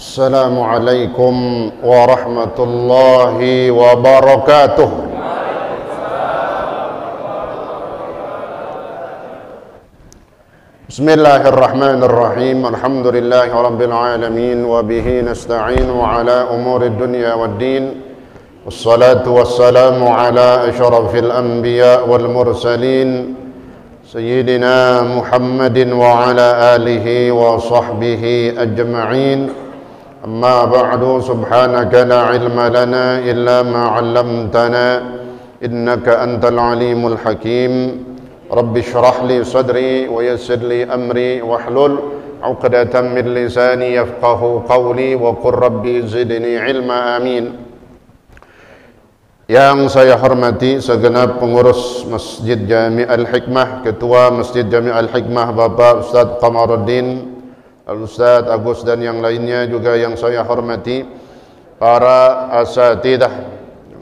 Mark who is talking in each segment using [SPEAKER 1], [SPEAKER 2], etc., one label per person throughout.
[SPEAKER 1] السلام عليكم ورحمة الله وبركاته. بسم الله الرحمن الرحيم. الحمد لله رب العالمين وبه نستعين على أمور الدنيا والدين، والصلاة والسلام على أشرف الأنبياء والمرسلين سيدنا محمد وعلى آله وصحبه أجمعين. أما بعد، سبحانك لا علم لنا إلا ما علمتنا إنك أنت العليم الحكيم. رب اشرح لي صدري ويسر لي أمري واحلل عقدة من لساني يفقه قولي وقل ربي زدني علما. آمين. Yang saya hormati segenap pengurus Masjid Jami' Al-Hikmah, Ketua Masjid Jami' Al-Hikmah Bapak Ustaz Qamaruddin, Al-Ustaz Agus dan yang lainnya, juga yang saya hormati para asatidah.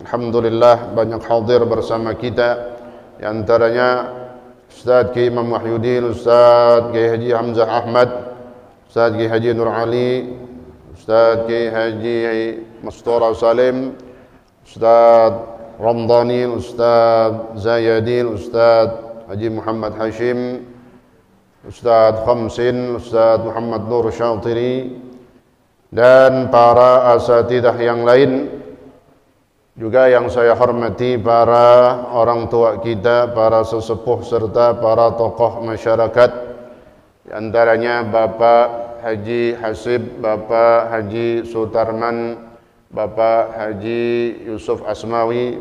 [SPEAKER 1] Alhamdulillah banyak hadir bersama kita, di antaranya Ustaz Ki Imam Wahyuddin, Ustaz Ki Haji Hamzah Ahmad, Ustaz Ki Haji Nur Ali, Ustaz Ki Haji Mastura Salim, Ustaz Ramdhani, Ustaz Zayadin, Ustaz Haji Muhammad Hashim, Ustaz Khamsin, Ustaz Muhammad Nur Syatiri, dan para asatidah yang lain. Juga yang saya hormati para orang tua kita, para sesepuh serta para tokoh masyarakat, di antaranya Bapak Haji Hasib, Bapak Haji Sutarman, Bapak Haji Yusuf Asmawi,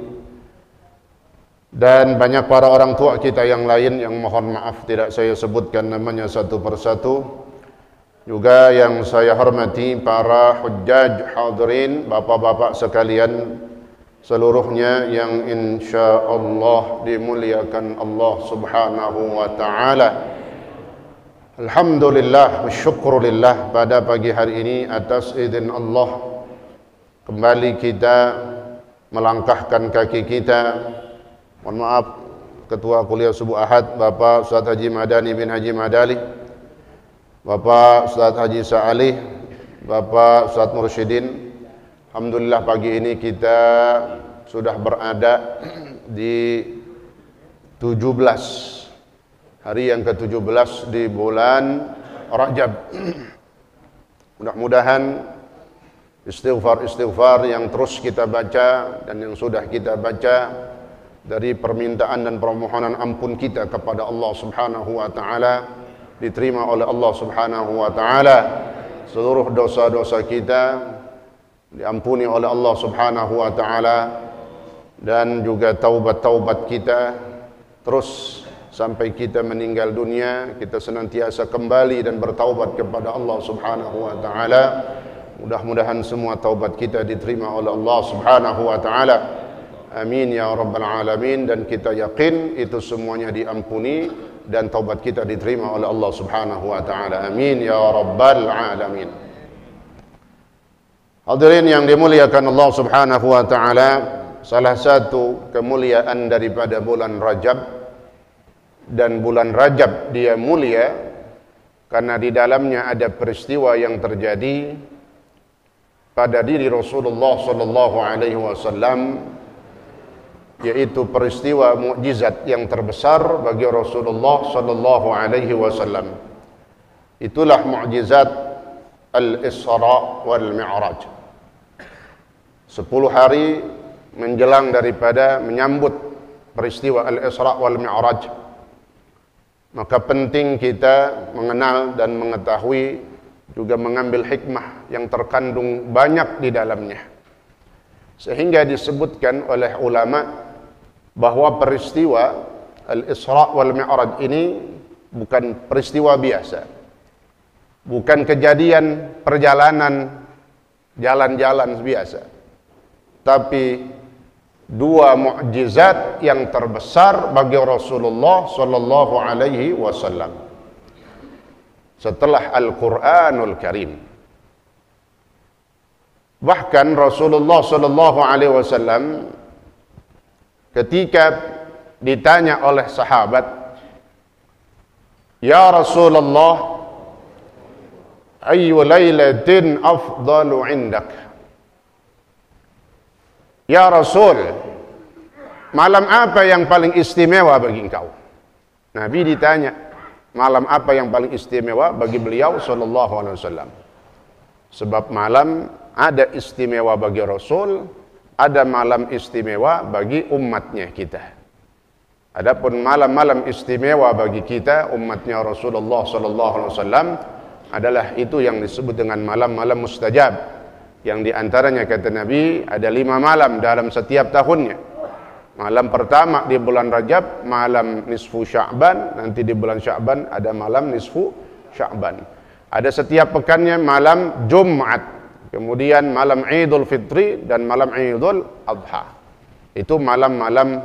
[SPEAKER 1] dan banyak para orang tua kita yang lain yang mohon maaf tidak saya sebutkan namanya satu persatu. Juga yang saya hormati para hujjaj hadirin, bapak-bapak sekalian seluruhnya yang insyaallah dimuliakan Allah Subhanahu wa taala. Alhamdulillah wa syukrulillah, pada pagi hari ini atas izin Allah kembali kita melangkahkan kaki kita. Mohon maaf, Ketua Kuliah Subuh Ahad Bapak Ustaz Haji Madani bin Haji Madali, Bapak Ustaz Haji Sa'alih, Bapak Ustaz Mursyidin. Alhamdulillah pagi ini kita sudah berada di 17 hari yang ke-17 di bulan Rajab. Mudah-mudahan istighfar yang terus kita baca dan yang sudah kita baca dari permintaan dan permohonan ampun kita kepada Allah Subhanahu wa taala diterima oleh Allah Subhanahu wa taala. Seluruh dosa-dosa kita diampuni oleh Allah Subhanahu wa taala, dan juga taubat-taubat kita terus sampai kita meninggal dunia, kita senantiasa kembali dan bertaubat kepada Allah Subhanahu wa taala. Mudah-mudahan semua taubat kita diterima oleh Allah Subhanahu wa taala. Amin ya rabbal alamin. Dan kita yakin itu semuanya diampuni dan taubat kita diterima oleh Allah Subhanahu wa taala. Amin ya rabbal alamin. Hadirin yang dimuliakan Allah Subhanahu wa taala, salah satu kemuliaan daripada bulan Rajab, dan bulan Rajab dia mulia karena di dalamnya ada peristiwa yang terjadi pada diri Rasulullah sallallahu alaihi wasallam, yaitu peristiwa mukjizat yang terbesar bagi Rasulullah sallallahu alaihi wasallam. Itulah mukjizat Al-Isra wal Mi'raj. 10 hari menjelang daripada menyambut peristiwa Al-Isra wal Mi'raj, maka penting kita mengenal dan mengetahui, juga mengambil hikmah yang terkandung banyak di dalamnya, sehingga disebutkan oleh ulama bahwa peristiwa Al-Isra wal Mi'raj ini bukan peristiwa biasa, bukan kejadian perjalanan jalan-jalan biasa, tapi dua mukjizat yang terbesar bagi Rasulullah sallallahu alaihi wasallam setelah Al-Qur'anul Karim. Bahkan Rasulullah sallallahu alaihi wasallam ketika ditanya oleh sahabat, "Ya Rasulullah, ayyu lailatin afdalu indak. Ya Rasul, malam apa yang paling istimewa bagi engkau? Nabi ditanya, malam apa yang paling istimewa bagi beliau sallallahu alaihi wasallam. Sebab malam ada istimewa bagi Rasul, ada malam istimewa bagi umatnya kita. Adapun malam-malam istimewa bagi kita umatnya Rasulullah sallallahu alaihi wasallam adalah itu yang disebut dengan malam-malam mustajab. Yang diantaranya kata Nabi ada 5 malam dalam setiap tahunnya. Malam pertama di bulan Rajab, malam nisfu Sya'ban, nanti di bulan Sya'ban ada malam nisfu Sya'ban. Ada setiap pekannya malam Jumat, kemudian malam Idul Fitri dan malam Idul Adha. Itu malam-malam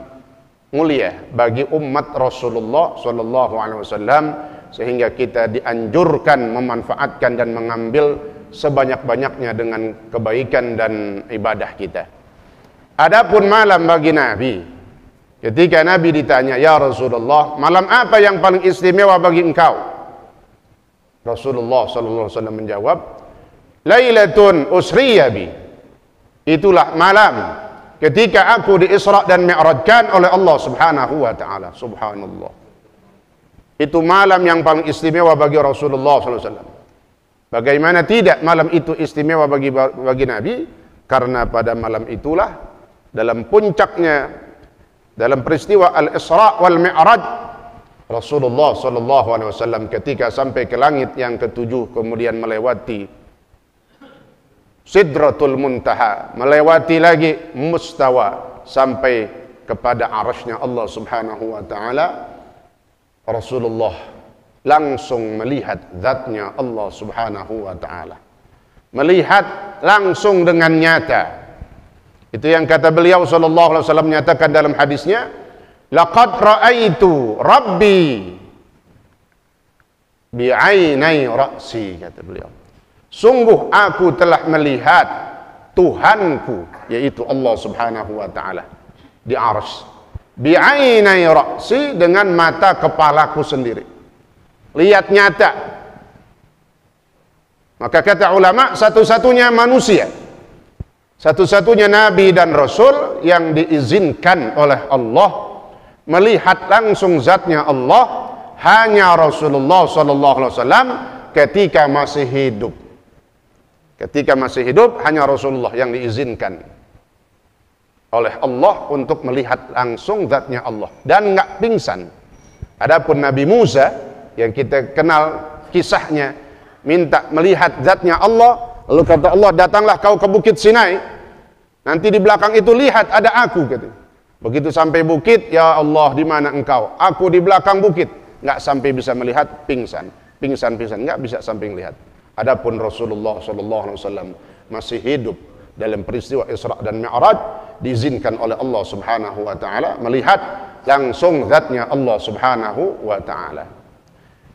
[SPEAKER 1] mulia bagi umat Rasulullah sallallahu alaihi wasallam, sehingga kita dianjurkan memanfaatkan dan mengambil sebanyak-banyaknya dengan kebaikan dan ibadah kita. Adapun malam bagi Nabi, ketika Nabi ditanya, ya Rasulullah, malam apa yang paling istimewa bagi engkau? Rasulullah sallallahu alaihi wasallam menjawab, Lailatun usriya bi. Itulah malam ketika aku di Isra dan Mi'rajkan oleh Allah Subhanahu wa taala. Subhanallah. Itu malam yang paling istimewa bagi Rasulullah sallallahu alaihi wasallam. Bagaimana tidak malam itu istimewa bagi Nabi? Karena pada malam itulah dalam puncaknya, dalam peristiwa Al-Isra wal Mi'raj, Rasulullah sallallahu alaihi wasallam ketika sampai ke langit yang ke-7 kemudian melewati Sidratul Muntaha, melewati lagi Mustawa sampai kepada arasy-Nya Allah Subhanahu wa taala, Rasulullah langsung melihat zatnya Allah Subhanahu wa ta'ala, melihat langsung dengan nyata. Itu yang kata beliau sallallahu alaihi wasallam menyatakan dalam hadisnya, laqad ra'aitu rabbi bi'ainai ra'si, kata beliau, sungguh aku telah melihat Tuhanku, yaitu Allah Subhanahu wa ta'ala di arsy, bi'ainai ra'si, dengan mata kepalaku sendiri, lihat nyata. Maka kata ulama, satu-satunya manusia, satu-satunya nabi dan rasul yang diizinkan oleh Allah melihat langsung zatnya Allah hanya Rasulullah sallallahu alaihi wasallam ketika masih hidup. Ketika masih hidup hanya Rasulullah yang diizinkan oleh Allah untuk melihat langsung zatnya Allah dan enggak pingsan. Adapun Nabi Musa yang kita kenal kisahnya, minta melihat zatnya Allah, lalu kata Allah, datanglah kau ke bukit Sinai, nanti di belakang itu lihat ada aku, kata. Begitu sampai bukit, ya Allah di mana engkau? Aku di belakang bukit. Nggak sampai bisa melihat, pingsan, nggak bisa sampai melihat. Adapun Rasulullah sallallahu alaihi wasallam masih hidup dalam peristiwa Isra dan Mi'raj, diizinkan oleh Allah Subhanahu wa taala melihat langsung zatnya Allah Subhanahu wa taala.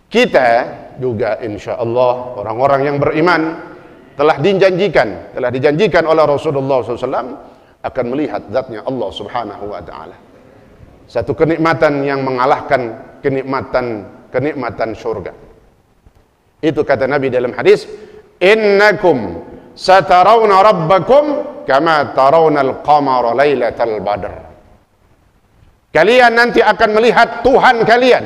[SPEAKER 1] Kita juga insya Allah orang-orang yang beriman telah dijanjikan oleh Rasulullah SAW akan melihat zatnya Allah Subhanahu wa taala. Satu kenikmatan yang mengalahkan kenikmatan surga. Itu kata Nabi dalam hadis, innakum satarawna rabbakum kama tarawna al-qamara lailatal badr. Kalian nanti akan melihat Tuhan kalian,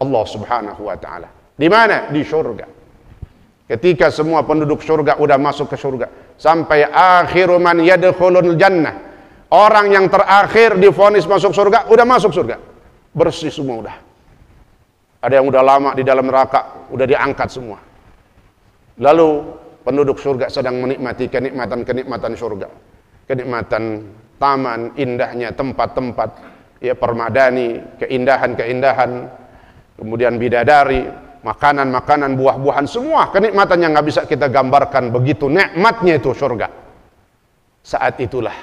[SPEAKER 1] Allah Subhanahu wa taala. Di mana? Di surga. Ketika semua penduduk surga udah masuk ke surga, sampai akhiru man yadkhulul jannah, orang yang terakhir divonis masuk surga udah masuk surga. Bersih semua udah. Ada yang udah lama di dalam neraka, udah diangkat semua. Lalu penduduk surga sedang menikmati kenikmatan surga. Kenikmatan taman, indahnya tempat-tempat, ya permadani, keindahan-keindahan, kemudian bidadari, makanan-makanan, buah-buahan, semua kenikmatan yang nggak bisa kita gambarkan, begitu nikmatnya itu surga. Saat itulah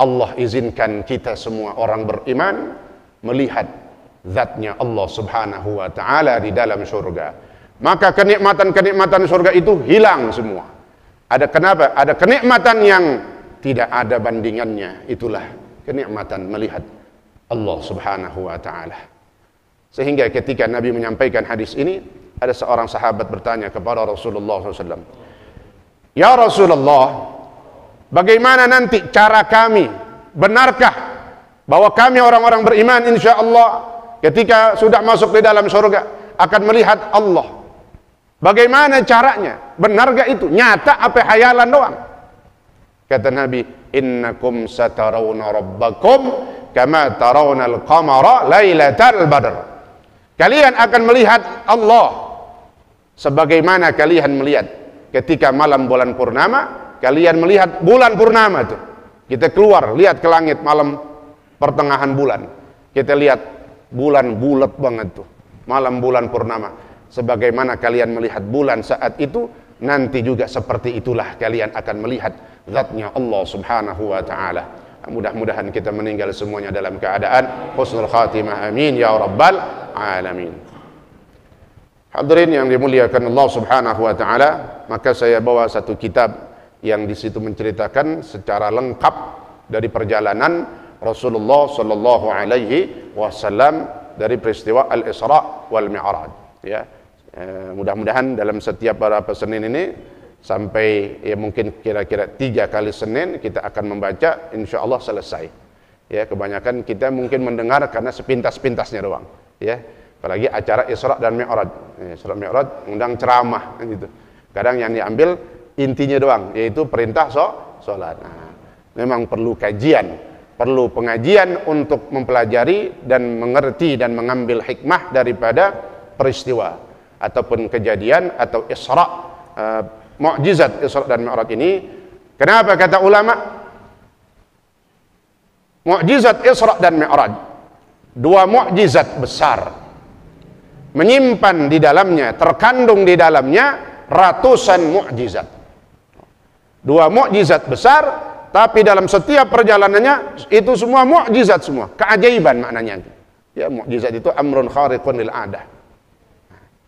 [SPEAKER 1] Allah izinkan kita semua orang beriman melihat zatnya Allah Subhanahu wa taala di dalam surga. Maka kenikmatan-kenikmatan surga itu hilang semua. Ada kenapa? Ada kenikmatan yang tidak ada bandingannya. Itulah kenikmatan melihat Allah Subhanahu wa taala. Sehingga ketika Nabi menyampaikan hadis ini, ada seorang sahabat bertanya kepada Rasulullah SAW, "Ya Rasulullah, bagaimana nanti cara kami? Benarkah bahwa kami orang-orang beriman insya Allah ketika sudah masuk di dalam surga akan melihat Allah? Bagaimana caranya? Benarkah itu? Nyata apa hayalan doang?" Kata Nabi, "Innakum satarawna rabbakum kama tarawnal qamara lailatal badr." Kalian akan melihat Allah sebagaimana kalian melihat ketika malam bulan purnama. Kalian melihat bulan purnama tuh. Kita keluar, lihat ke langit malam pertengahan bulan. Kita lihat bulan bulat banget tuh. Malam bulan purnama. Sebagaimana kalian melihat bulan saat itu, nanti juga seperti itulah kalian akan melihat zatnya Allah subhanahu wa ta'ala. Mudah-mudahan kita meninggal semuanya dalam keadaan husnul khatimah, amin ya rabbal alamin. Hadirin yang dimuliakan Allah subhanahu wa ta'ala, maka saya bawa satu kitab yang di situ menceritakan secara lengkap dari perjalanan Rasulullah sallallahu alaihi wasallam dari peristiwa Al-Isra wal Mi'raj, ya. Mudah-mudahan dalam setiap beberapa Senin ini sampai ya mungkin kira-kira 3 kali Senin kita akan membaca, insya Allah selesai. Ya, kebanyakan kita mungkin mendengar karena sepintas-pintasnya doang. Ya, apalagi acara Isra dan Mi'raj. Isra Mi'raj undang ceramah gitu. Kadang yang diambil intinya doang, yaitu perintah sholat. Nah, memang perlu kajian, perlu pengajian untuk mempelajari dan mengerti dan mengambil hikmah daripada peristiwa ataupun kejadian atau Isra, mukjizat Isra dan Mi'raj ini. Kenapa kata ulama mukjizat Isra dan Mi'raj? Dua mukjizat besar, menyimpan di dalamnya, terkandung di dalamnya ratusan mukjizat. Dua mukjizat besar, tapi dalam setiap perjalanannya itu semua mukjizat, semua keajaiban maknanya. Ya, mukjizat itu amrun khariqun lil adah.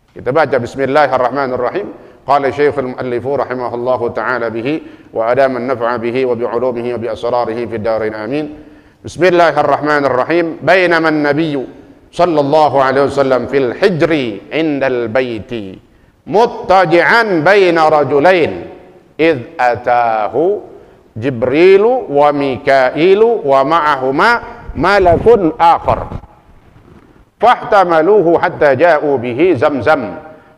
[SPEAKER 1] Kita baca bismillahirrahmanirrahim. Qala Syekhul Muallif rahimahullahu taala bihi wa adama an-naf'a bihi wa bi'ulumihi wa bi asrarihi fid darain amin. Bismillahirrahmanirrahim. Bainama an-nabiy sallallahu alaihi wasallam fil hijri indal baiti muttaji'an baina rajulain id atahu Jibrilu wa Mikailu wa ma'ahuma malakun akhar. فاحتملوه حتى جاءوا به زمزم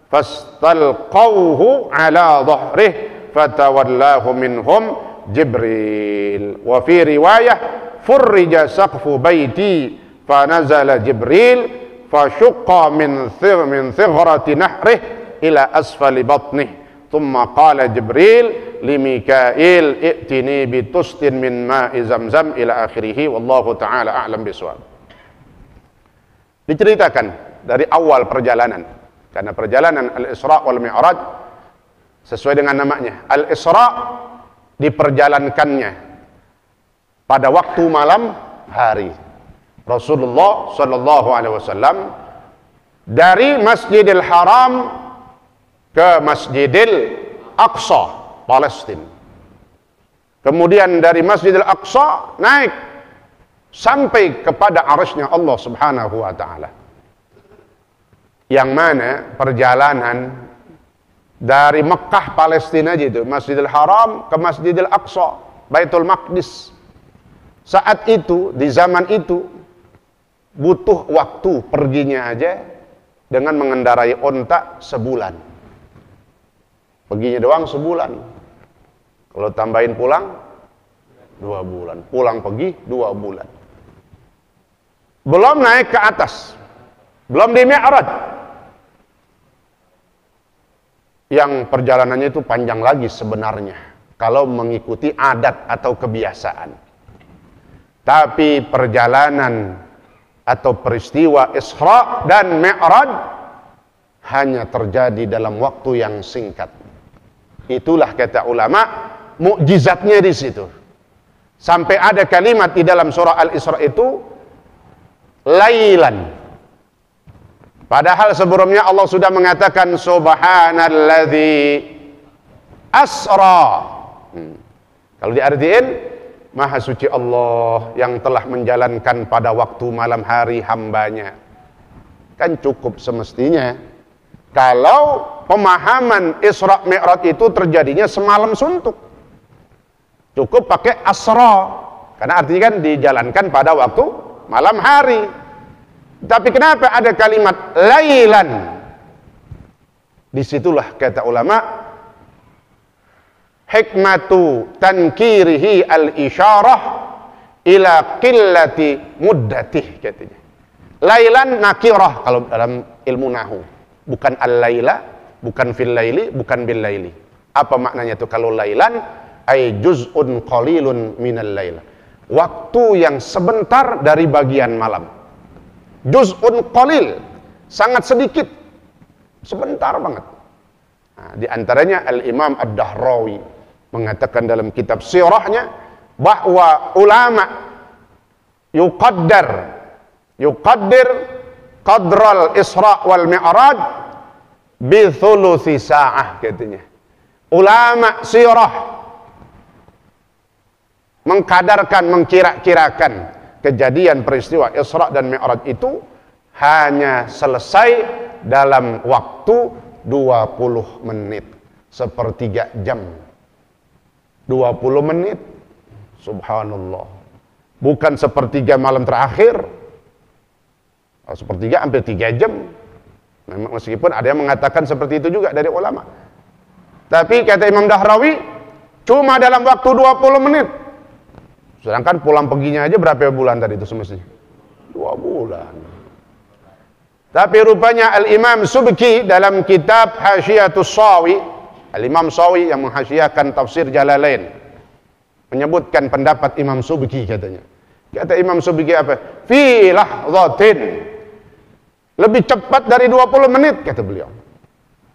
[SPEAKER 1] فاستلقوه على ظهره فتولاه منهم جبريل. وفي رواية فرج سقف بيتي فنزل جبريل فشق من ثغرة نحره إلى أسفل بطنه ثم قال جبريل لميكائيل ائتني بطست من ماء زمزم إلى آخره والله تعالى أعلم بالصواب. Diceritakan dari awal perjalanan, karena perjalanan Al-Isra wal Mi'raj sesuai dengan namanya. Al-Isra diperjalankannya pada waktu malam hari. Rasulullah sallallahu alaihi wasallam dari Masjidil Haram ke Masjidil Aqsa, Palestina. Kemudian dari Masjidil Aqsa naik sampai kepada arasy-Nya Allah subhanahu wa ta'ala, yang mana perjalanan dari Mekah Palestina aja itu, Masjidil Haram ke Masjidil Aqsa, Baitul Maqdis, saat itu, di zaman itu butuh waktu perginya aja dengan mengendarai onta sebulan. Perginya doang sebulan, kalau tambahin pulang 2 bulan, pulang pergi 2 bulan. Belum naik ke atas, belum di Mi'raj, yang perjalanannya itu panjang lagi sebenarnya kalau mengikuti adat atau kebiasaan. Tapi perjalanan atau peristiwa Isra dan Mi'raj hanya terjadi dalam waktu yang singkat. Itulah kata ulama mukjizatnya di situ. Sampai ada kalimat di dalam surah Al-Isra itu lailan. Padahal sebelumnya Allah sudah mengatakan subhanalladzi asra. Kalau diartiin, maha suci Allah yang telah menjalankan pada waktu malam hari hambanya. Kan cukup semestinya kalau pemahaman Isra Mi'raj itu terjadinya semalam suntuk. Cukup pakai asra, karena artinya kan dijalankan pada waktu malam hari. Tapi kenapa ada kalimat lailan? Disitulah kata ulama, hikmatu tankirihi al-isyarah ila qillati muddatih, katanya. Lailan nakirah kalau dalam ilmu nahu, bukan al-laila, bukan fil laili, bukan bil laili. Apa maknanya itu kalau lailan? Ay juz'un qalilun minal lail, waktu yang sebentar dari bagian malam. Juz'un qalil, sangat sedikit, sebentar banget. Nah, di antaranya Al-Imam Ad-Dahrawi mengatakan dalam kitab sirahnya bahwa ulama yuqaddir qadral Isra wal Mi'raj bi thuluthi sa'ah, katanya. Ulama sirah mengkadarkan, mengkira-kirakan kejadian peristiwa Isra dan Mi'raj itu hanya selesai dalam waktu 20 menit, sepertiga jam. 20 menit, subhanallah. Bukan sepertiga malam terakhir, sepertiga hampir 3 jam. Memang meskipun ada yang mengatakan seperti itu juga dari ulama. Tapi kata Imam Dahrawi, cuma dalam waktu 20 menit. Sedangkan pulang perginya aja berapa bulan tadi itu semestinya? 2 bulan. Tapi rupanya Al-Imam Subki dalam kitab Hasyiatus Shawi, Al-Imam Shawi yang menghasyiakan tafsir Jalalain, menyebutkan pendapat Imam Subki, katanya. Kata Imam Subki apa? Fi lahzatin, lebih cepat dari 20 menit, kata beliau.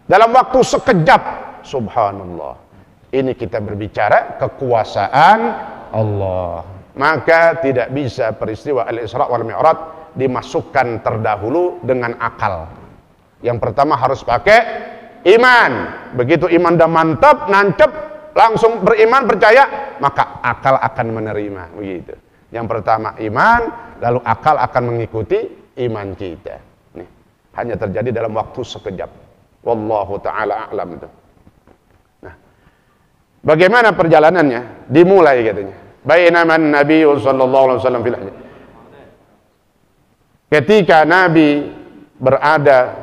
[SPEAKER 1] Dalam waktu sekejap, subhanallah. Ini kita berbicara kekuasaan Allah. Maka tidak bisa peristiwa Al-Isra wal Mi'raj dimasukkan terdahulu dengan akal. Yang pertama harus pakai iman. Begitu iman dah mantap, nancep, langsung beriman, percaya, maka akal akan menerima. Begitu. Yang pertama iman, lalu akal akan mengikuti iman kita. Nih, hanya terjadi dalam waktu sekejap. Wallahu ta'ala a'lam itu. Nah, bagaimana perjalanannya? Dimulai, katanya. Bainaman Nabi sallallahu alaihi wasallam fil hajj. Ketika Nabi berada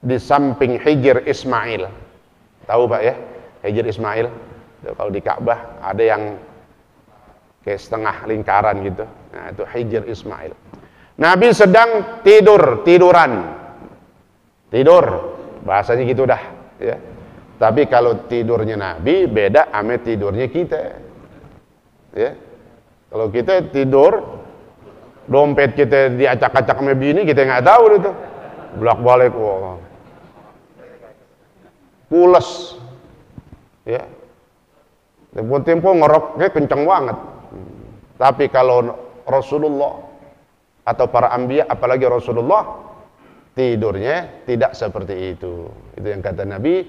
[SPEAKER 1] di samping Hijr Ismail. Tahu Pak ya? Hijr Ismail. Kalau di Ka'bah ada yang kayak setengah lingkaran gitu. Nah, itu Hijr Ismail. Nabi sedang tiduran. Tidur. Bahasanya gitu dah, ya. Tapi kalau tidurnya Nabi beda sama tidurnya kita. Ya, kalau kita tidur, dompet kita diacak-acak sama bini, kita nggak tahu itu, bolak-balik, wah, pules, ya, tempo-tempo ngeroknya kenceng banget. Tapi kalau Rasulullah atau para anbiya, apalagi Rasulullah, tidurnya tidak seperti itu. Itu yang kata Nabi,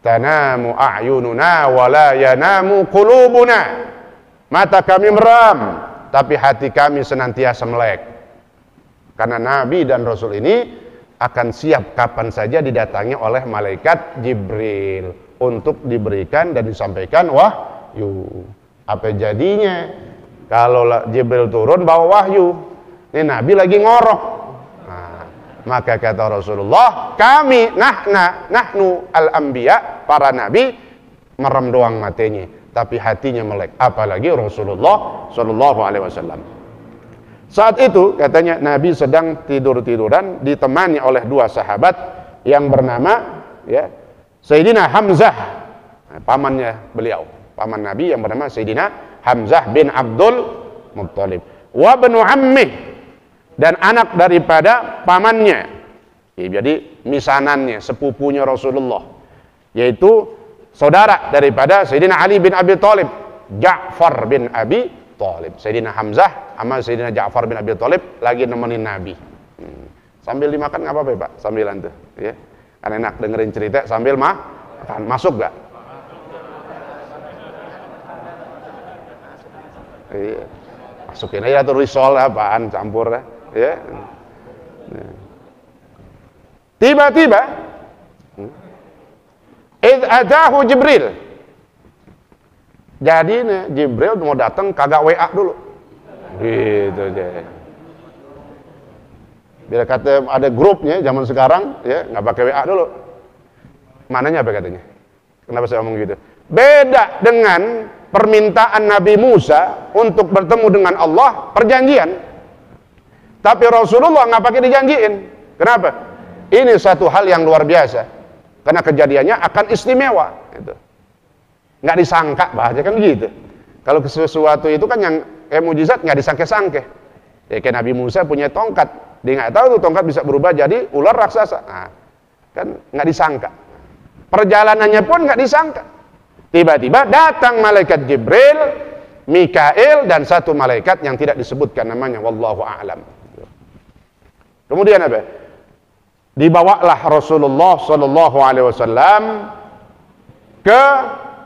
[SPEAKER 1] tanamu a'yununa wala yanamu qulubuna. Mata kami meram, tapi hati kami senantiasa melek. Karena Nabi dan Rasul ini akan siap kapan saja didatangi oleh malaikat Jibril untuk diberikan dan disampaikan wahyu. Apa jadinya kalau Jibril turun bawa wahyu? Ini Nabi lagi ngorok. Nah, maka kata Rasulullah, kami nahnu al-anbiya, para nabi merem doang matanya, tapi hatinya melek, apalagi Rasulullah sallallahu alaihi wasallam. Saat itu katanya Nabi sedang tidur-tiduran ditemani oleh 2 sahabat yang bernama Sayyidina Hamzah, pamannya beliau, paman Nabi yang bernama Sayyidina Hamzah bin Abdul Muttalib, wa bnu ammih, dan anak daripada pamannya. Jadi misanannya, sepupunya Rasulullah, yaitu saudara daripada Sayyidina Ali bin Abi Thalib, Ja'far bin Abi Thalib. Sayyidina Hamzah sama Sayyidina Ja'far bin Abi Thalib lagi nemenin Nabi. Sambil dimakan nggak apa-apa Pak, sambilan tuh, ya. Kan enak dengerin cerita sambil makan. Masuk gak? Iya. Masukin aja tuh risol apaan campur ya. Tiba-tiba id atahu Jibril. Jadi nih Jibril mau datang kagak WA dulu. Gitu aja. Bila kata ada grupnya zaman sekarang ya nggak pakai WA dulu. Mananya apa katanya? Kenapa saya ngomong gitu? Beda dengan permintaan Nabi Musa untuk bertemu dengan Allah, perjanjian. Tapi Rasulullah nggak pakai dijanjiin. Kenapa? Ini satu hal yang luar biasa. Karena kejadiannya akan istimewa. Gitu. Nggak disangka, bahasa kan gitu. Kalau sesuatu itu kan yang mujizat nggak disangke-sangke. Ya kayak Nabi Musa punya tongkat, dia nggak tahu tuh tongkat bisa berubah jadi ular raksasa. Nah, kan nggak disangka. Perjalanannya pun nggak disangka. Tiba-tiba datang malaikat Jibril, Mikail dan satu malaikat yang tidak disebutkan namanya, wallahu a'lam. Kemudian apa? Dibawalah Rasulullah sallallahu alaihi wasallam ke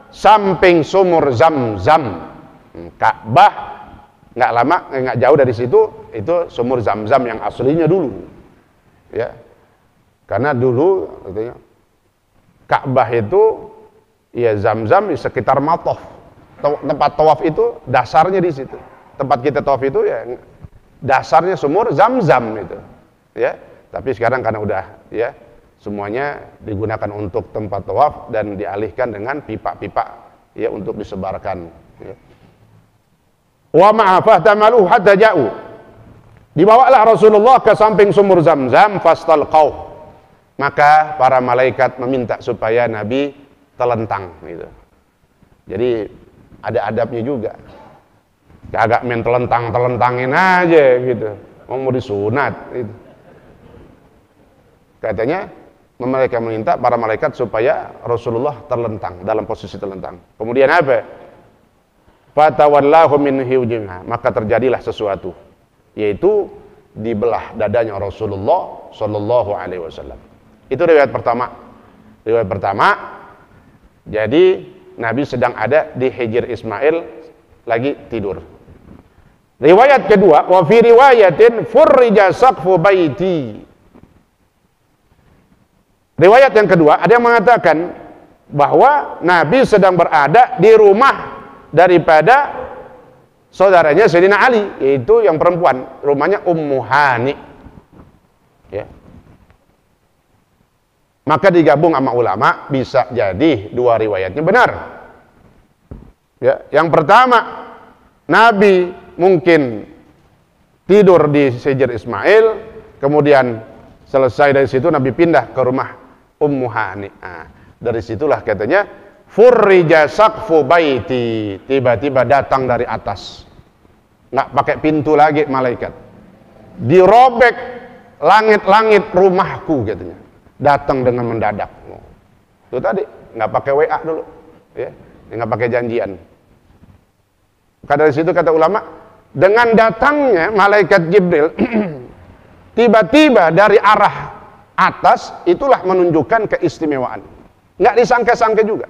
[SPEAKER 1] samping sumur Zam-Zam. Ka'bah nggak lama, nggak jauh dari situ, itu sumur Zam-Zam yang aslinya dulu. Ya. Karena dulu katanya Ka'bah itu ya Zam-Zam di sekitar Mataf. Tempat tawaf itu dasarnya di situ. Tempat kita tawaf itu ya dasarnya sumur Zam-Zam itu. Ya, tapi sekarang karena udah ya semuanya digunakan untuk tempat tawaf dan dialihkan dengan pipa-pipa ya untuk disebarkan ya. Wa ma'afah tamalu hatta ja'u. Dibawalah Rasulullah ke samping sumur Zam-Zam fastalqau. Maka para malaikat meminta supaya Nabi telentang gitu. Jadi ada adabnya juga. Kagak main telentang-telentangin aja gitu. Mau disunat gitu. Katanya mereka meminta para malaikat supaya Rasulullah terlentang dalam posisi terlentang. Kemudian apa? Fatawallahu min hujimha, maka terjadilah sesuatu, yaitu dibelah dadanya Rasulullah sallallahu alaihi wasallam. Itu riwayat pertama. Riwayat pertama, jadi Nabi sedang ada di Hijr Ismail lagi tidur. Riwayat kedua, wa fi riwayatin furrija saqfu baiti. Riwayat yang kedua, ada yang mengatakan bahwa Nabi sedang berada di rumah daripada saudaranya Sayyidina Ali, yaitu yang perempuan, rumahnya Ummu Hani. Ya. Maka digabung sama ulama, bisa jadi dua riwayatnya benar. Ya, yang pertama, Nabi mungkin tidur di Hijr Ismail, kemudian selesai dari situ Nabi pindah ke rumah Ummu Hani. Nah, dari situlah katanya furrija saqfu baiti, tiba-tiba datang dari atas, nggak pakai pintu lagi malaikat, dirobek langit-langit rumahku katanya, datang dengan mendadak. Itu tadi nggak pakai WA dulu, ya, nggak pakai janjian. Maka dari situ kata ulama, dengan datangnya malaikat Jibril tiba-tiba dari arah atas, itulah menunjukkan keistimewaan. Nggak disangka-sangka juga.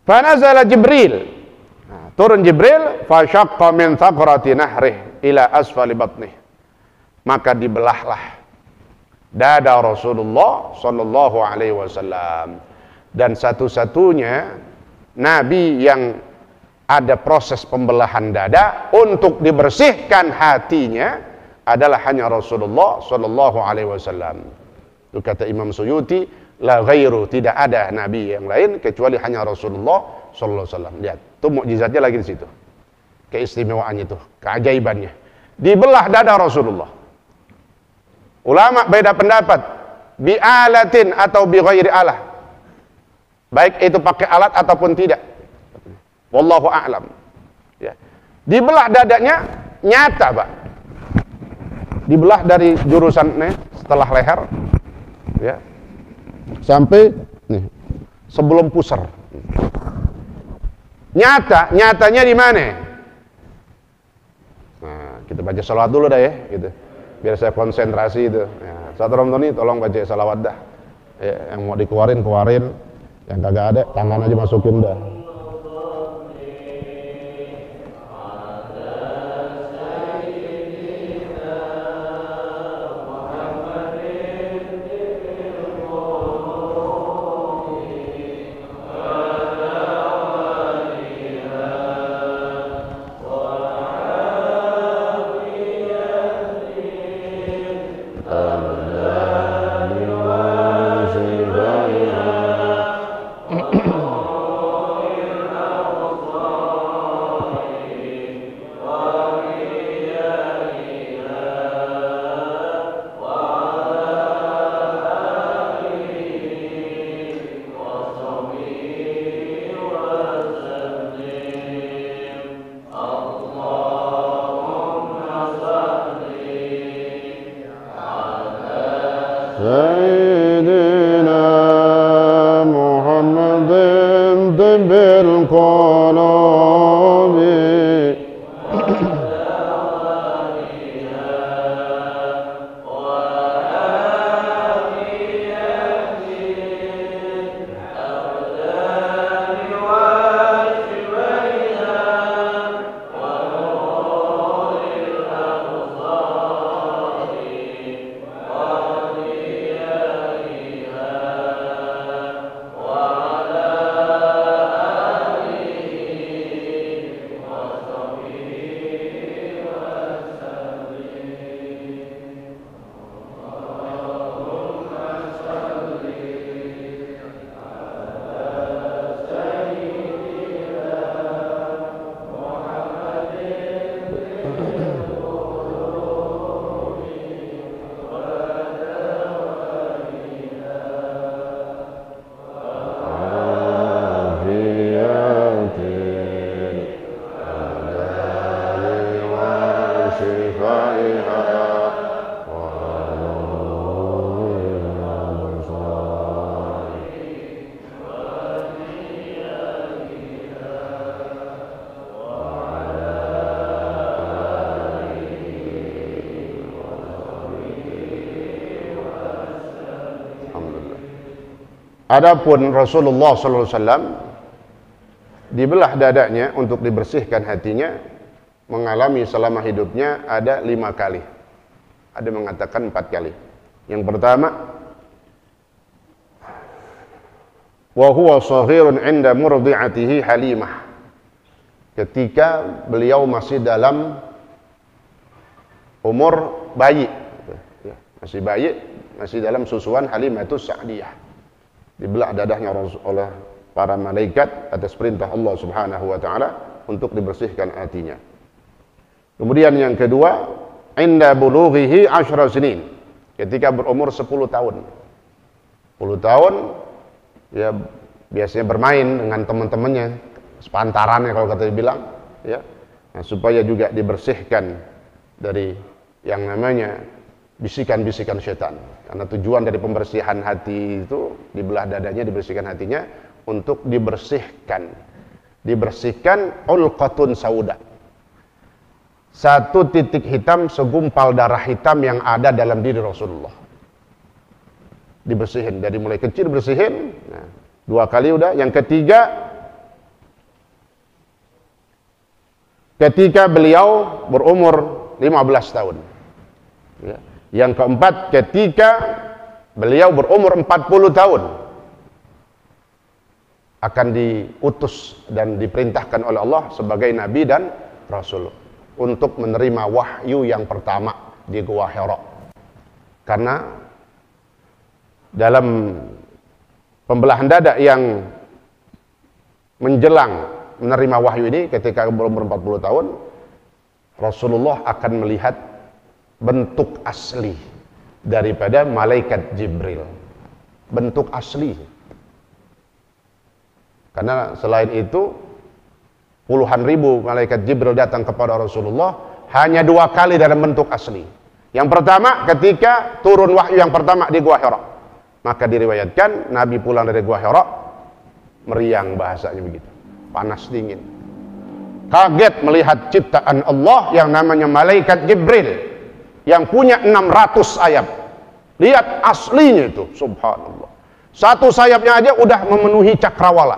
[SPEAKER 1] Fanazala Jibril. Nah, turun Jibril, fasyaqqa min thaqrati nahrih ila asfali batnih. Maka dibelahlah dada Rasulullah sallallahu alaihi wasallam. Dan satu-satunya Nabi yang ada proses pembelahan dada untuk dibersihkan hatinya adalah hanya Rasulullah sallallahu alaihi wasallam. Itu kata Imam Suyuti, la ghairu, tidak ada nabi yang lain kecuali hanya Rasulullah sallallahu alaihi wasallam. Lihat, itu mukjizatnya lagi di situ. Keistimewaannya itu, keajaibannya. Dibelah dada Rasulullah. Ulama beda pendapat, bi alatin atau bi ghairi alah. Baik itu pakai alat ataupun tidak. Wallahu a'lam. Ya. Dibelah dadanya nyata, Pak. Dibelah dari jurusan nih setelah leher, ya, sampai nih sebelum pusar. Nyatanya di mana? Nah, kita baca salawat dulu dah ya, gitu. Biar saya konsentrasi itu. Ya, saat Ramadan ini tolong baca salawat dah. Ya, yang mau dikeluarin keluarin, yang kagak ada tangan aja masukin dah. سيدنا محمد طب القلوب Adapun Rasulullah SAW dibelah dadanya untuk dibersihkan hatinya, mengalami selama hidupnya ada 5 kali. Ada mengatakan 4 kali. Yang pertama, wa huwa shaghirun 'inda murdi'atihi Halimah. Ketika beliau masih dalam umur bayi, masih bayi, masih dalam susuan Halimatus Sa'diyah. Dibelah dadahnya oleh para malaikat atas perintah Allah Subhanahu wa taala untuk dibersihkan hatinya. Kemudian yang kedua, inda bulughihi 10 sinin. Ketika berumur 10 tahun. 10 tahun ya biasanya bermain dengan teman-temannya, sepantarannya kalau kata dibilang, ya. Nah, supaya juga dibersihkan dari yang namanya bisikan-bisikan setan. Karena tujuan dari pembersihan hati itu, dibelah dadanya, dibersihkan hatinya untuk dibersihkan. Dibersihkan ulqatun sauda. 1 titik hitam, segumpal darah hitam yang ada dalam diri Rasulullah. Dibersihin, dari mulai kecil bersihin. Nah, 2 kali udah. Yang ketiga, ketika beliau berumur 15 tahun. Ya. Yang keempat, ketika beliau berumur 40 tahun akan diutus dan diperintahkan oleh Allah sebagai nabi dan rasul untuk menerima wahyu yang pertama di Gua Hira. Karena dalam pembelahan dada yang menjelang menerima wahyu ini, ketika berumur 40 tahun, Rasulullah akan melihat bentuk asli daripada malaikat Jibril. Bentuk asli. Karena selain itu puluhan ribu malaikat Jibril datang kepada Rasulullah, hanya 2 kali dalam bentuk asli. Yang pertama ketika turun wahyu yang pertama di Gua Hira. Maka diriwayatkan Nabi pulang dari Gua Hira meriang, bahasanya begitu. Panas dingin. Kaget melihat ciptaan Allah yang namanya malaikat Jibril, yang punya 600 sayap. Lihat aslinya itu, subhanallah. 1 sayapnya aja udah memenuhi cakrawala.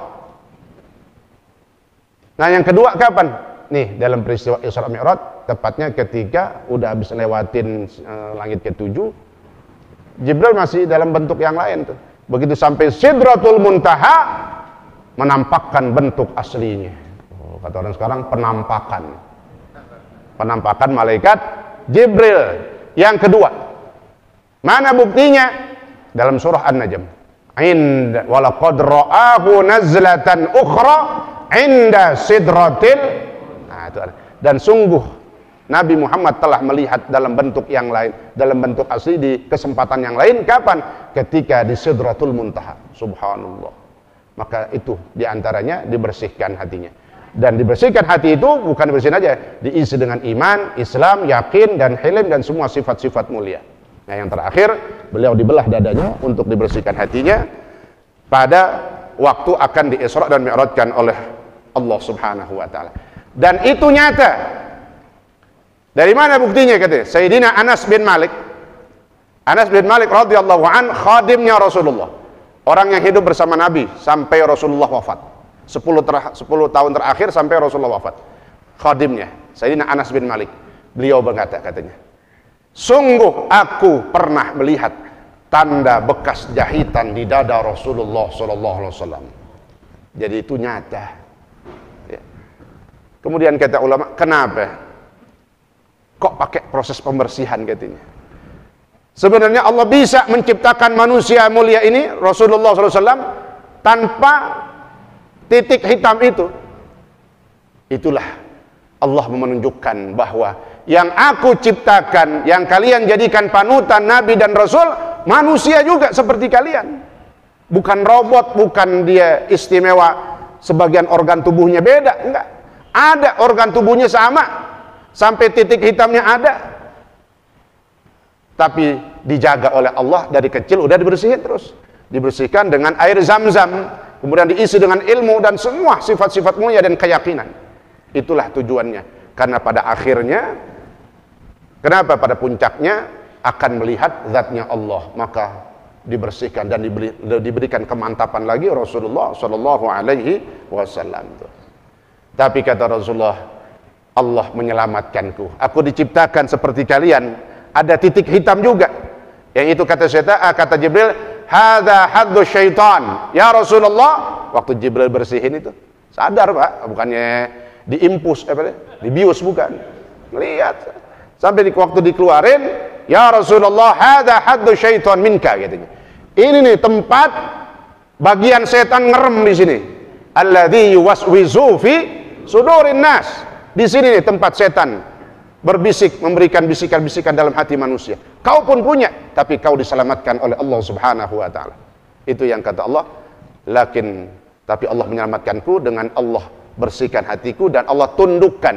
[SPEAKER 1] Nah, yang kedua kapan? Nih, dalam peristiwa Isra Mi'raj, tepatnya ketika udah habis lewatin langit ke-7, Jibril masih dalam bentuk yang lain tuh. Begitu sampai Sidratul Muntaha, menampakkan bentuk aslinya. Oh, kata orang sekarang, penampakan. Penampakan malaikat Jibril. Yang kedua, mana buktinya? Dalam surah An-Najm. Inda walaqad ra'ahu nazlatan ukhra inda sidratil. Nah, itu ada. Dan sungguh Nabi Muhammad telah melihat dalam bentuk yang lain, dalam bentuk asli di kesempatan yang lain. Kapan? Ketika di Sidratul Muntaha. Subhanallah. Maka itu diantaranya dibersihkan hatinya. Dan dibersihkan hati itu bukan dibersihin aja, diisi dengan iman, Islam, yakin, dan hilm, dan semua sifat-sifat mulia. Nah, yang terakhir, beliau dibelah dadanya untuk dibersihkan hatinya pada waktu akan di-Isra dan Mi'rajkan oleh Allah Subhanahu wa taala. Dan itu nyata. Dari mana buktinya katanya? Sayyidina Anas bin Malik. Anas bin Malik radhiyallahu an, khadimnya Rasulullah. Orang yang hidup bersama Nabi sampai Rasulullah wafat. 10 tahun terakhir sampai Rasulullah wafat. Khadimnya Sayyidina Anas bin Malik. Beliau berkata katanya, sungguh aku pernah melihat tanda bekas jahitan di dada Rasulullah sallallahu alaihi wasallam. Jadi itu nyata. Ya. Kemudian kata ulama, kenapa kok pakai proses pembersihan katanya? Sebenarnya Allah bisa menciptakan manusia mulia ini Rasulullah sallallahu alaihi wasallam tanpa titik hitam itu. Itulah Allah menunjukkan bahwa yang aku ciptakan, yang kalian jadikan panutan Nabi dan Rasul, manusia juga seperti kalian. Bukan robot, bukan dia istimewa, sebagian organ tubuhnya beda, enggak. Ada organ tubuhnya sama, sampai titik hitamnya ada. Tapi dijaga oleh Allah dari kecil, udah dibersihin terus. Dibersihkan dengan air Zam-Zam, kemudian diisi dengan ilmu dan semua sifat-sifat mulia dan keyakinan. Itulah tujuannya. Karena pada akhirnya, kenapa pada puncaknya akan melihat zatnya Allah, maka dibersihkan dan diberikan kemantapan lagi Rasulullah sallallahu alaihi wasallam. Tapi kata Rasulullah, Allah menyelamatkanku. Aku diciptakan seperti kalian, ada titik hitam juga. Yang itu kata Jibril, hadza haddu syaitan. Ya Rasulullah, waktu Jibril bersihin itu, sadar Pak, bukannya diimpus, dibius, bukan. Melihat. Sampai waktu dikeluarin, ya Rasulullah, hadza haddu syaitan minka, katanya. Ini nih tempat bagian setan ngerem di sini. Alladzi yuwaswisu fi sudurin nas. Di sini nih tempat setan berbisik, memberikan bisikan-bisikan dalam hati manusia. Kau pun punya, tapi kau diselamatkan oleh Allah Subhanahu wa taala. Itu yang kata Allah, tapi Allah menyelamatkanku dengan Allah bersihkan hatiku dan Allah tundukkan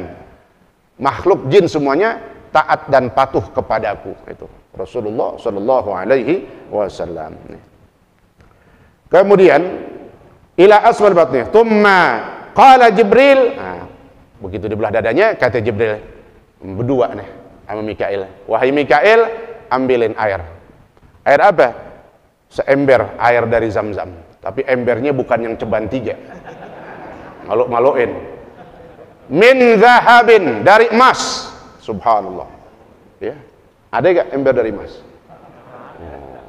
[SPEAKER 1] makhluk jin semuanya taat dan patuh kepadaku. Itu Rasulullah sallallahu alaihi wasallam. Kemudian ila asfal batni, thumma qala Jibril. Nah, begitu dibelah dadanya, kata Jibril berdua nih sama Mikail, wahai Mikail, ambilin air. Air apa? Seember air dari Zam-Zam, tapi embernya bukan yang ceban 3, maluk-maluin. Min zahabin, dari emas. Subhanallah. Ya. Ada gak ember dari emas?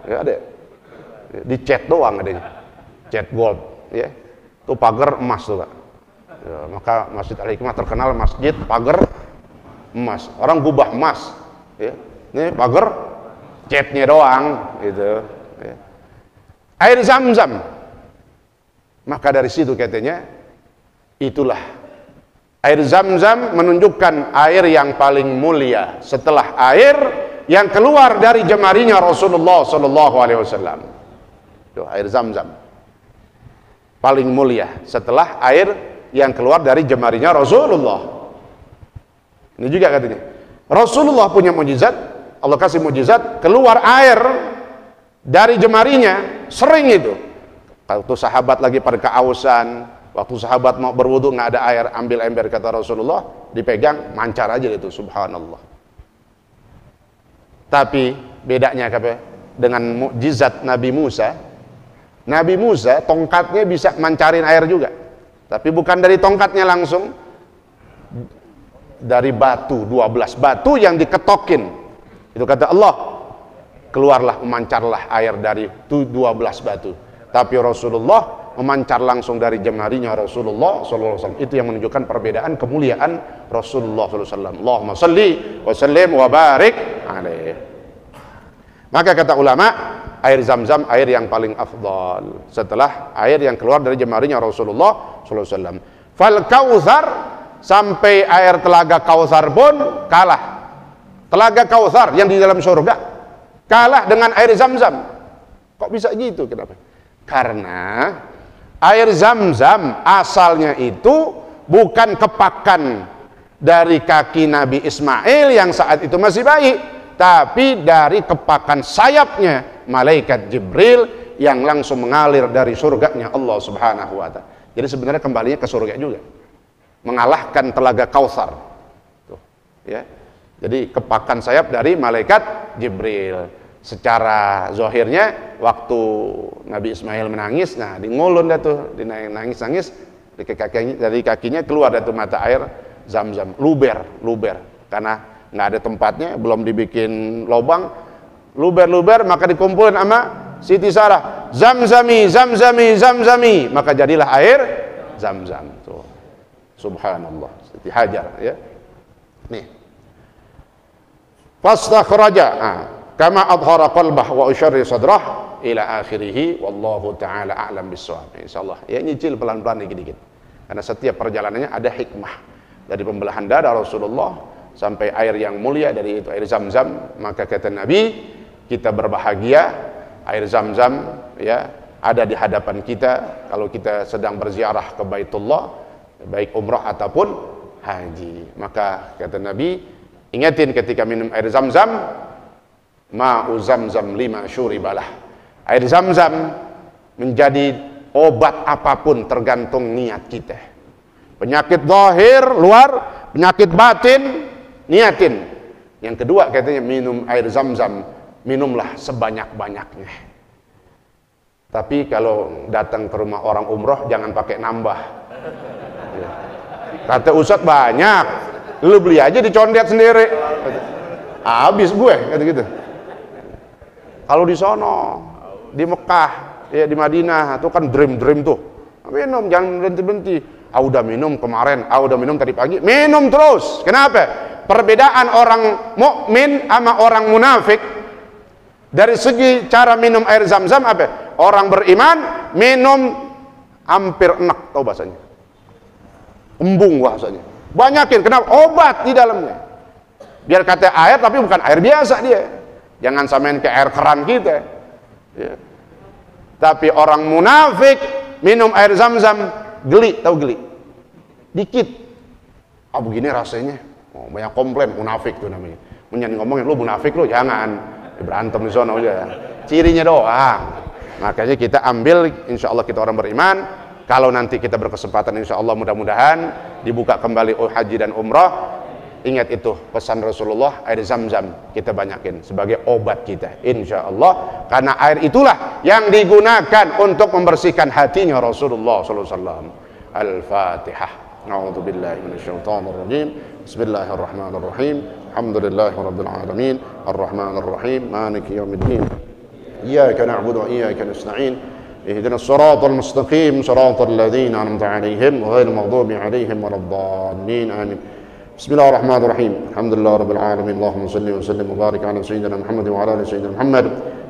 [SPEAKER 1] Ya, ada. Dicat doang adanya. Cat gold, ya. Itu pagar emas tuh, Kak. Ya, maka Masjid Al-Hikmah terkenal masjid pagar emas. Orang gubah emas, ya. Ini pagar catnya doang gitu, ya. Air Zam-Zam. Maka dari situ katanya, itulah air Zam-Zam menunjukkan air yang paling mulia setelah air yang keluar dari jemarinya Rasulullah sallallahu alaihi wasallam. Itu air Zam-Zam paling mulia setelah air yang keluar dari jemarinya Rasulullah. Ini juga katanya Rasulullah punya mukjizat, Allah kasih mukjizat keluar air dari jemarinya, sering itu. Waktu sahabat lagi pada keausan, waktu sahabat mau berwudu nggak ada air, ambil ember kata Rasulullah, dipegang mancar aja itu, subhanallah. Tapi bedanya apa? Dengan mukjizat Nabi Musa. Nabi Musa tongkatnya bisa mancarin air juga, tapi bukan dari tongkatnya langsung, dari batu, 12 batu yang diketokin. Itu kata Allah, keluarlah, memancarlah air dari 12 batu. Tapi Rasulullah memancar langsung dari jemarinya Rasulullah SAW. Itu yang menunjukkan perbedaan kemuliaan Rasulullah SAW. Allahumma salli wa sallim wa barik alaih. Maka kata ulama, air Zam-Zam air yang paling afdal setelah air yang keluar dari jemarinya Rasulullah SAW. Fal Kautsar, sampai air telaga Kautsar pun kalah. Telaga Kautsar yang di dalam surga kalah dengan air Zam-Zam. Kok bisa gitu? Kenapa? Karena air Zam-Zam asalnya itu bukan kepakan dari kaki Nabi Ismail yang saat itu masih bayi, tapi dari kepakan sayapnya malaikat Jibril yang langsung mengalir dari surganya Allah Subhanahu wa ta'ala. Jadi sebenarnya kembalinya ke surga juga, mengalahkan telaga Kautsar. Tuh, ya. Jadi kepakan sayap dari malaikat Jibril. Secara zahirnya waktu Nabi Ismail menangis, nah di ngulun dah tuh, nangis-nangis, dari kakinya keluar dah tuh mata air Zam-Zam, luber, karena nggak ada tempatnya, belum dibikin lubang, luber, maka dikumpulin sama Siti Sarah, Zamzami, maka jadilah air Zam-Zam. Tuh, subhanallah, Siti Hajar, ya. Nih, fastakhraja, kama adhara qalbah wa usyarri sadrah ila akhirih, wallahu ta'ala a'lam bissawab. Insyaallah ya, nyicil pelan-pelan dikit-dikit, karena setiap perjalanannya ada hikmah. Dari pembelahan dada Rasulullah sampai air yang mulia, dari itu air Zam-Zam. Maka kata Nabi, kita berbahagia air Zam-Zam ya ada di hadapan kita kalau kita sedang berziarah ke Baitullah, baik umrah ataupun haji. Maka kata Nabi, ingatin ketika minum air Zam-Zam, ma'u Zam-Zam lima syuribalah. Air Zam-Zam menjadi obat apapun tergantung niat kita. Penyakit zahir luar, penyakit batin niatin. Yang kedua katanya minum air Zam-Zam, minumlah sebanyak-banyaknya. Tapi kalau datang ke rumah orang umroh jangan pakai nambah. Kata Ustadz banyak, lu beli aja dicondet sendiri. Habis gue kata gitu. Kalau di sono, di Mekah, ya di Madinah, itu kan dream tuh. Minum jangan berhenti-berhenti. Udah minum kemarin, udah minum tadi pagi, minum terus. Kenapa? Perbedaan orang mukmin sama orang munafik dari segi cara minum air Zam-Zam apa? Orang beriman minum hampir enak, tahu bahasanya, embung bahasanya, banyakin. Kenapa? Obat di dalamnya. Biar kata air tapi bukan air biasa dia. Jangan samain ke air keran kita ya. Tapi orang munafik minum air Zam-Zam geli, tahu geli dikit, begini rasanya, banyak komplain, munafik tuh namanya. Menyanyi ngomongin lu munafik, lu jangan berantem di sana aja, cirinya doang. Makanya kita ambil, insya Allah kita orang beriman. Kalau nanti kita berkesempatan, insya Allah mudah-mudahan dibuka kembali haji dan umrah, ingat itu pesan Rasulullah, air Zam-Zam kita banyakin sebagai obat kita, insya Allah. Karena air itulah yang digunakan untuk membersihkan hatinya Rasulullah SAW. Al-Fatihah. A'udzu billahi minasyaitonir rajim. Bismillahirrahmanirrahim. Alhamdulillahirabbil alamin. Arrahmanir rahim. Maliki yaumiddin. Iyyaka na'budu wa iyyaka nasta'in. Ihdinas siratal mustaqim, siratal ladzina an'amta 'alaihim ghairil maghdubi 'alaihim waladdallin. Amin. Bismillahirrahmanirrahim. Alhamdulillahirabbil alamin. Allahumma shalli wa sallim wa barik 'ala sayyidina Muhammad wa 'ala ali sayyidina Muhammad.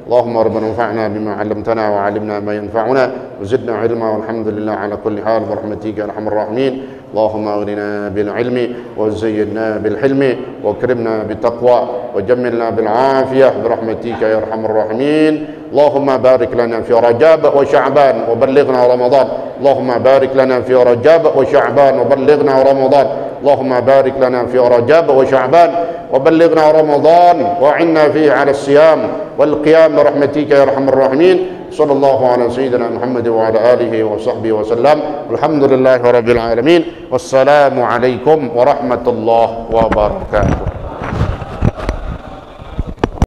[SPEAKER 1] اللهم ربنا انفعنا بما علمتنا وعلمنا ما ينفعنا وزدنا علما والحمد لله على كل حال برحمتك يا ارحم الراحمين. اللهم اغننا بالعلم وزينا بالحلم واكرمنا بالتقوى وجملنا بالعافيه برحمتك يا ارحم الراحمين. اللهم بارك لنا في رجب وشعبان وبلغنا رمضان. اللهم بارك لنا في رجب وشعبان وبلغنا رمضان. اللهم بارك لنا في رجب وشعبان وبلغنا رمضان وعنا فيه على الصيام والقيام برحمتك يا ارحم الراحمين. صلى الله على سيدنا محمد وعلى اله وصحبه وسلم. الحمد لله رب العالمين. والسلام عليكم ورحمة الله وبركاته.